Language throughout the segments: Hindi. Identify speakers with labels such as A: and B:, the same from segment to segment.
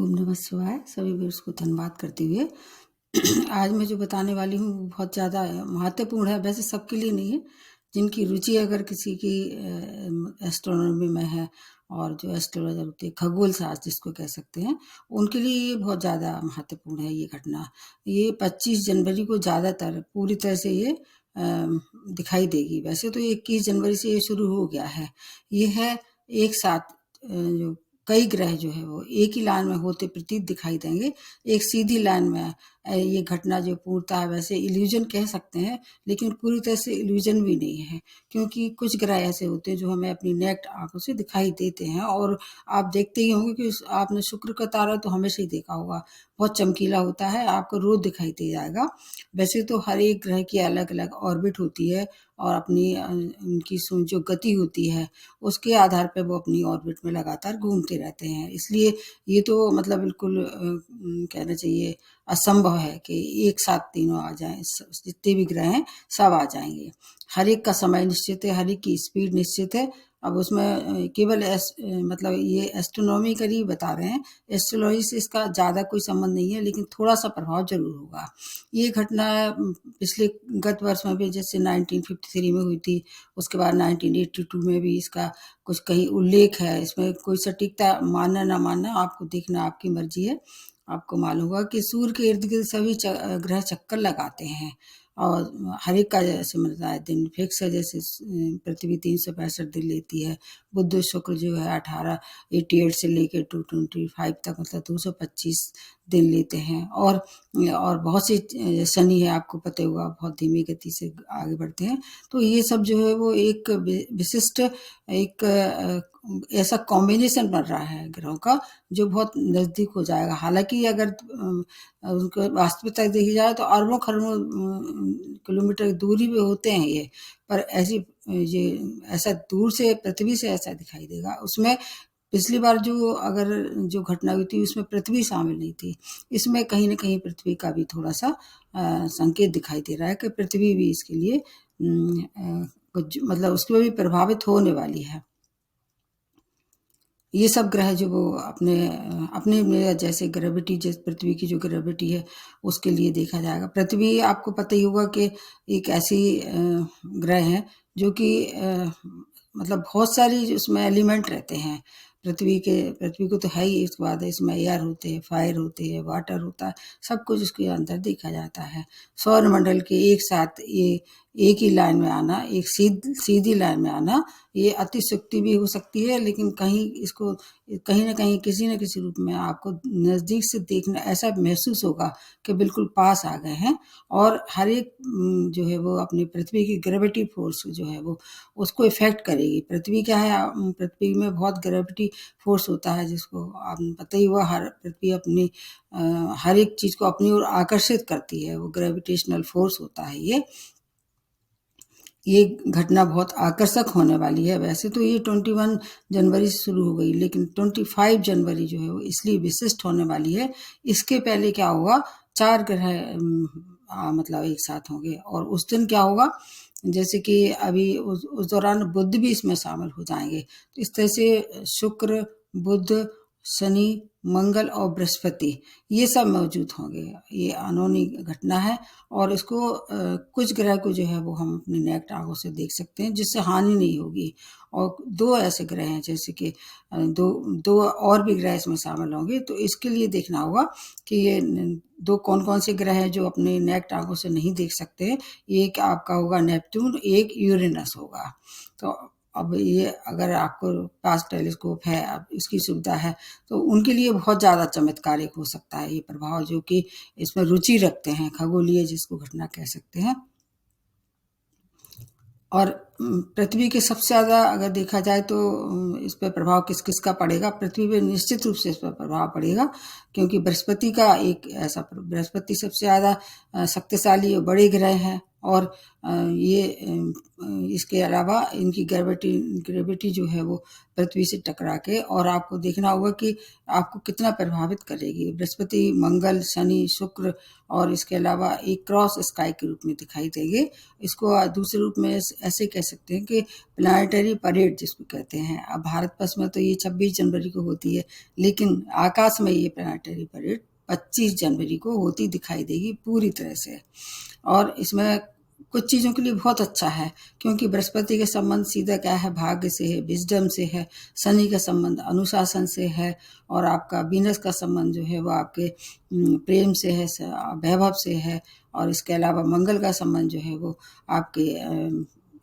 A: ओम नमः शिवाय। सभी व्यूअर्स को धन्यवाद करते हुए आज मैं जो बताने वाली हूँ वो बहुत ज़्यादा महत्वपूर्ण है। वैसे सबके लिए नहीं है, जिनकी रुचि अगर किसी की एस्ट्रोनॉमी में है और जो एस्ट्रोलॉजर होते हैं, खगोल शास्त्र जिसको कह सकते हैं, उनके लिए ये बहुत ज़्यादा महत्वपूर्ण है। ये घटना ये 25 जनवरी को ज़्यादातर पूरी तरह से ये दिखाई देगी। वैसे तो 21 जनवरी से ये शुरू हो गया है। ये है एक साथ जो कई ग्रह जो है वो एक ही लाइन में होते प्रतीत दिखाई देंगे। एक सीधी लाइन में ये घटना जो पूर्णतः वैसे इल्यूजन कह सकते हैं, लेकिन पूरी तरह से इल्यूजन भी नहीं है, क्योंकि कुछ ग्रह ऐसे होते हैं जो हमें अपनी नेक्ट आंखों से दिखाई देते हैं। और आप देखते ही होंगे कि आपने शुक्र का तारा तो हमेशा ही देखा होगा, बहुत चमकीला होता है, आपको रोज दिखाई दे जाएगा। वैसे तो हर एक ग्रह की अलग अलग ऑर्बिट होती है और अपनी उनकी जो गति होती है उसके आधार पर वो अपनी ऑर्बिट में लगातार घूमते रहते हैं। इसलिए ये तो मतलब बिल्कुल कहना चाहिए असंभव है कि एक साथ तीनों आ जाएं। जितने भी ग्रह हैं सब आ जाएंगे। हर एक का समय निश्चित है, हर एक की स्पीड निश्चित है। अब उसमें केवल मतलब ये एस्ट्रोनॉमिकली बता रहे हैं, एस्ट्रोलॉजी से इसका ज़्यादा कोई संबंध नहीं है, लेकिन थोड़ा सा प्रभाव जरूर होगा। ये घटना पिछले गत वर्ष में भी जैसे 1953 में हुई थी, उसके बाद 1982 में भी इसका कुछ कहीं उल्लेख है। इसमें कोई सटीकता मानना ना मानना आपको देखना, आपकी मर्जी है। आपको मालूम होगा कि सूर्य के इर्द गिर्द सभी ग्रह चक्कर लगाते हैं और हर एक का जैसे मिलता है दिन फिक्स है। जैसे पृथ्वी 365 दिन लेती है, बुध शुक्र जो है 1888 से लेकर 225 तक मतलब 225 दिन लेते हैं। और बहुत सी शनि है, आपको पता होगा, बहुत धीमी गति से आगे बढ़ते हैं। तो ये सब जो है वो एक विशिष्ट एक ऐसा कॉम्बिनेशन बन रहा है ग्रहों का जो बहुत नज़दीक हो जाएगा। हालांकि अगर उनको वास्तविकता देखी जाए तो अरबों खरबों किलोमीटर दूरी पे होते हैं ये, पर ये ऐसा दूर से पृथ्वी से ऐसा दिखाई देगा। उसमें पिछली बार जो घटना हुई थी उसमें पृथ्वी शामिल नहीं थी। इसमें कहीं ना कहीं पृथ्वी का भी थोड़ा सा संकेत दिखाई दे रहा है कि पृथ्वी भी इसके लिए कुछ मतलब उसके भी प्रभावित होने वाली है। ये सब ग्रह जो वो अपने अपने में जैसे ग्रेविटी, जैसे पृथ्वी की जो ग्रेविटी है उसके लिए देखा जाएगा। पृथ्वी आपको पता ही होगा कि एक ऐसी ग्रह है जो कि मतलब बहुत सारी उसमें एलिमेंट रहते हैं। पृथ्वी को तो है ही, इसके बाद इसमें एयर होते हैं, फायर होते हैं, वाटर होता है, सब कुछ उसके अंदर देखा जाता है। सौर मंडल के एक साथ ये एक ही लाइन में आना, एक सीधी लाइन में आना, ये अतिशयोक्ति भी हो सकती है, लेकिन कहीं इसको कहीं ना कहीं किसी न किसी रूप में आपको नज़दीक से देखना ऐसा महसूस होगा कि बिल्कुल पास आ गए हैं। और हर एक जो है वो अपनी पृथ्वी की ग्रेविटी फोर्स जो है वो उसको इफेक्ट करेगी। पृथ्वी क्या है, पृथ्वी में बहुत ग्रेविटी फोर्स होता है, जिसको आपने पता ही हुआ, हर पृथ्वी अपनी हर एक चीज़ को अपनी ओर आकर्षित करती है, वो ग्रेविटेशनल फोर्स होता है। ये घटना बहुत आकर्षक होने वाली है। वैसे तो ये 21 जनवरी से शुरू हो गई, लेकिन 25 जनवरी जो है वो इसलिए विशिष्ट होने वाली है। इसके पहले क्या होगा, 4 ग्रह मतलब एक साथ होंगे और उस दिन क्या होगा, जैसे कि अभी उस दौरान बुध भी इसमें शामिल हो जाएंगे। तो इस तरह से शुक्र, बुध, शनि, मंगल और बृहस्पति ये सब मौजूद होंगे। ये अनोनी घटना है और इसको कुछ ग्रह को जो है वो हम अपनी नेक्ट आंखों से देख सकते हैं, जिससे हानि नहीं होगी। और 2 ऐसे ग्रह हैं, जैसे कि दो और भी ग्रह इसमें शामिल होंगे। तो इसके लिए देखना होगा कि ये 2 कौन कौन से ग्रह हैं जो अपने नेक्ट आंखों से नहीं देख सकते। एक आपका होगा नेपच्यून, एक यूरेनस होगा। तो अब ये अगर आपको पास टेलीस्कोप है, अब इसकी सुविधा है, तो उनके लिए बहुत ज़्यादा चमत्कारिक हो सकता है ये प्रभाव, जो कि इसमें रुचि रखते हैं, खगोलीय जिसको घटना कह सकते हैं। और पृथ्वी के सबसे ज़्यादा अगर देखा जाए तो इस पर प्रभाव किस किस का पड़ेगा, पृथ्वी पे निश्चित रूप से इस पर प्रभाव पड़ेगा, क्योंकि बृहस्पति का एक ऐसा, बृहस्पति सबसे ज़्यादा शक्तिशाली और बड़े ग्रह है और इसके अलावा इनकी ग्रेविटी जो है वो पृथ्वी से टकरा के, और आपको देखना होगा कि आपको कितना प्रभावित करेगी। बृहस्पति, मंगल, शनि, शुक्र और इसके अलावा एक क्रॉस स्काई के रूप में दिखाई देंगे। इसको दूसरे रूप में ऐसे कह सकते हैं कि प्लानिटरी परेड जिसको कहते हैं। अब भारत वर्ष में तो ये 26 जनवरी को होती है, लेकिन आकाश में ये प्लानिटरी परेड 25 जनवरी को होती दिखाई देगी पूरी तरह से। और इसमें कुछ चीज़ों के लिए बहुत अच्छा है, क्योंकि बृहस्पति का संबंध सीधा क्या है, भाग्य से है, विजडम से है। शनि का संबंध अनुशासन से है, और आपका वीनस का संबंध जो है वो आपके प्रेम से है, वैभव से है। और इसके अलावा मंगल का संबंध जो है वो आपके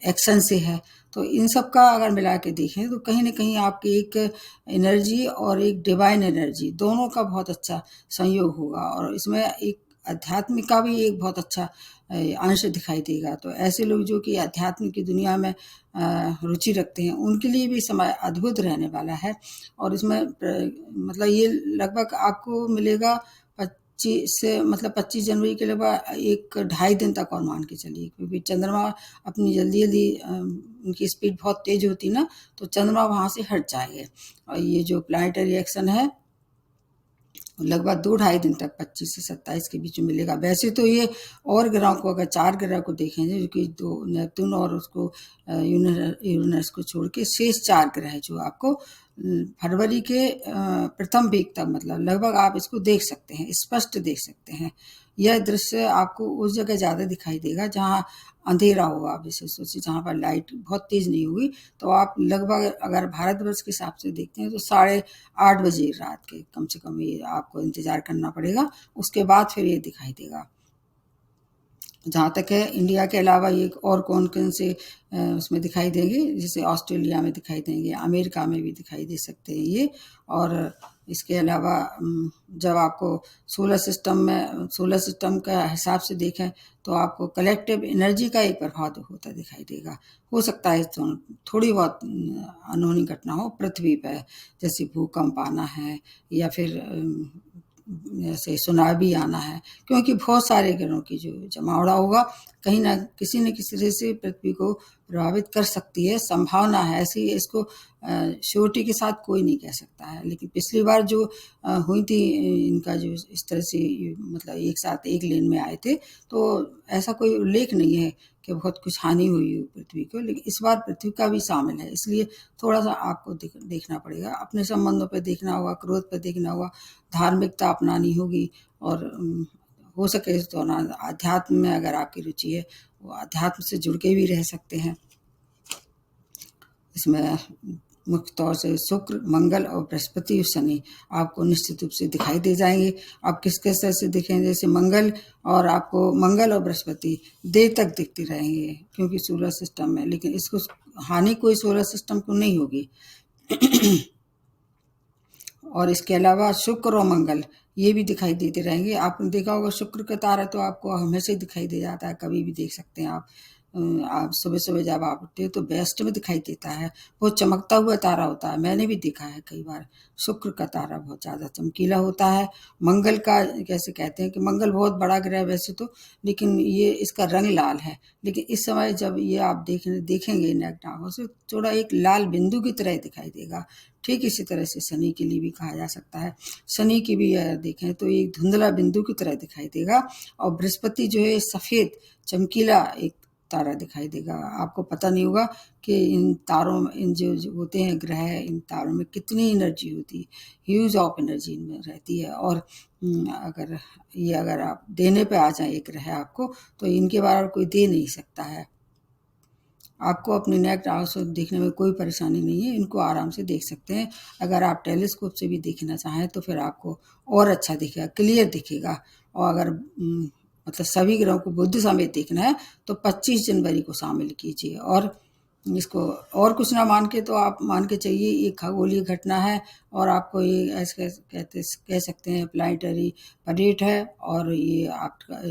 A: एक्शन से है। तो इन सब का अगर मिला के देखें तो कहीं ना कहीं आपकी एक एनर्जी और एक डिवाइन एनर्जी दोनों का बहुत अच्छा संयोग होगा, और इसमें एक अध्यात्म का भी एक बहुत अच्छा अंश दिखाई देगा। तो ऐसे लोग जो कि अध्यात्म की दुनिया में रुचि रखते हैं, उनके लिए भी समय अद्भुत रहने वाला है। और इसमें मतलब ये लगभग आपको मिलेगा 25 जनवरी के लगभग 1-2.5 दिन तक, और मान के चलिए, क्योंकि चंद्रमा अपनी जल्दी जल्दी उनकी स्पीड बहुत तेज होती ना, तो चंद्रमा वहाँ से हट जाएंगे। और ये जो प्लानिटरी एक्शन है लगभग 2-2.5 दिन तक 25 से 27 के बीच में मिलेगा। वैसे तो ये और ग्रहों को, अगर 4 ग्रह को देखेंगे, जो कि 2 नेपच्यून और उसको यूरेनस को छोड़ के शेष 4 ग्रह जो आपको फरवरी के प्रथम वीक तक, मतलब लगभग आप इसको देख सकते हैं, स्पष्ट देख सकते हैं। यह दृश्य आपको उस जगह ज़्यादा दिखाई देगा जहाँ अंधेरा होगा, विशेष रूप से जहाँ पर लाइट बहुत तेज़ नहीं हुई। तो आप लगभग अगर भारतवर्ष के हिसाब से देखते हैं तो 8:30 बजे रात के कम से कम ये आपको इंतज़ार करना पड़ेगा, उसके बाद फिर ये दिखाई देगा। जहाँ तक है इंडिया के अलावा ये और कौन से उसमें दिखाई देंगे, जैसे ऑस्ट्रेलिया में दिखाई देंगे, अमेरिका में भी दिखाई दे सकते हैं ये। और इसके अलावा जब आपको सोलर सिस्टम का हिसाब से देखें तो आपको कलेक्टिव एनर्जी का एक प्रभाव होता दिखाई देगा। हो सकता है तो थोड़ी बहुत अनहोनी घटना हो पृथ्वी पर, जैसे भूकंप आना है या फिर जैसे सुनामी आना है, क्योंकि बहुत सारे ग्रहों की जो जमावड़ा होगा कहीं ना किसी न किसी तरह से पृथ्वी को प्रभावित कर सकती है, संभावना है ऐसी। इसको श्योरिटी के साथ कोई नहीं कह सकता है, लेकिन पिछली बार जो हुई थी इनका जो इस तरह से मतलब एक साथ एक लेन में आए थे, तो ऐसा कोई उल्लेख नहीं है कि बहुत कुछ हानि हुई हो पृथ्वी को। लेकिन इस बार पृथ्वी का भी शामिल है, इसलिए थोड़ा सा आपको देखना पड़ेगा, अपने संबंधों पर देखना होगा, क्रोध पर देखना होगा, धार्मिकता अपनानी होगी। और हो सके इस दौरान अध्यात्म में अगर आपकी रुचि है, वो अध्यात्म से जुड़ के भी रह सकते हैं। इसमें मुख्य तौर से शुक्र, मंगल और बृहस्पति और शनि आपको निश्चित रूप से दिखाई दे जाएंगे। आप किस किस तरह से दिखेंगे, जैसे मंगल और बृहस्पति देर तक दिखते रहेंगे क्योंकि सोलर सिस्टम में, लेकिन इसको हानि कोई सोलर सिस्टम को नहीं होगी। और इसके अलावा शुक्र और मंगल ये भी दिखाई देते रहेंगे। आपने देखा होगा शुक्र का तारा तो आपको हमेशा ही दिखाई दे जाता है, कभी भी देख सकते हैं आप। आप सुबह सुबह जब आप उठते हो तो बेस्ट में दिखाई देता है, बहुत चमकता हुआ तारा होता है, मैंने भी देखा है कई बार। शुक्र का तारा बहुत ज़्यादा चमकीला होता है। मंगल का कैसे कहते हैं कि मंगल बहुत बड़ा ग्रह वैसे तो, लेकिन ये इसका रंग लाल है, लेकिन इस समय जब ये आप देखेंगे नेक्ट आंखों से, थोड़ा एक लाल बिंदु की तरह दिखाई देगा। ठीक इसी तरह से शनि के लिए भी कहा जा सकता है। शनि की भी अगर देखें तो एक धुंधला बिंदु की तरह दिखाई देगा। और बृहस्पति जो है सफ़ेद चमकीला एक तारा दिखाई देगा। आपको पता नहीं होगा कि इन तारों में, इन जो होते हैं ग्रह, इन तारों में कितनी एनर्जी होती है, ह्यूज ऑफ एनर्जी इनमें रहती है। और अगर आप देने पे आ जाए एक ग्रह आपको, तो इनके बारे में कोई दे नहीं सकता है। आपको अपने नेक्ट आंखों से देखने में कोई परेशानी नहीं है, इनको आराम से देख सकते हैं। अगर आप टेलीस्कोप से भी देखना चाहें तो फिर आपको और अच्छा दिखेगा, क्लियर दिखेगा। और अगर मतलब सभी ग्रहों को बुध समेत देखना है तो 25 जनवरी को शामिल कीजिए। और इसको और कुछ ना मान के तो आप मान के चलिए ये खगोलीय घटना है, और आपको ये ऐसे कह सकते हैं प्लानिटरी परेड है। और ये आपका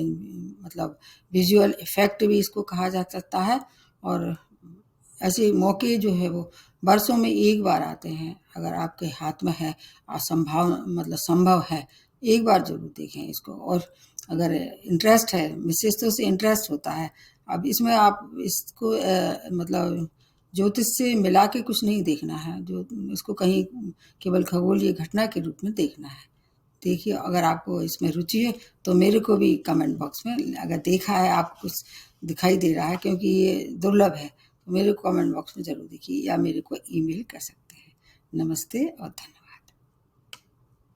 A: मतलब विजुअल इफेक्ट भी इसको कहा जा सकता है। और ऐसे मौके जो है वो वर्षों में एक बार आते हैं। अगर आपके हाथ में है और संभव है एक बार ज़रूर देखें इसको। और अगर इंटरेस्ट है, विशेषतः से इंटरेस्ट होता है, अब इसमें आप इसको मतलब ज्योतिष से मिला के कुछ नहीं देखना है, जो इसको कहीं केवल खगोलीय घटना के रूप में देखना है। देखिए, अगर आपको इसमें रुचि है तो मेरे को भी कमेंट बॉक्स में, अगर देखा है, आपको कुछ दिखाई दे रहा है, क्योंकि ये दुर्लभ है, तो मेरे को कमेंट बॉक्स में ज़रूर देखिए या मेरे को ईमेल कर सकते हैं। नमस्ते और धन्यवाद।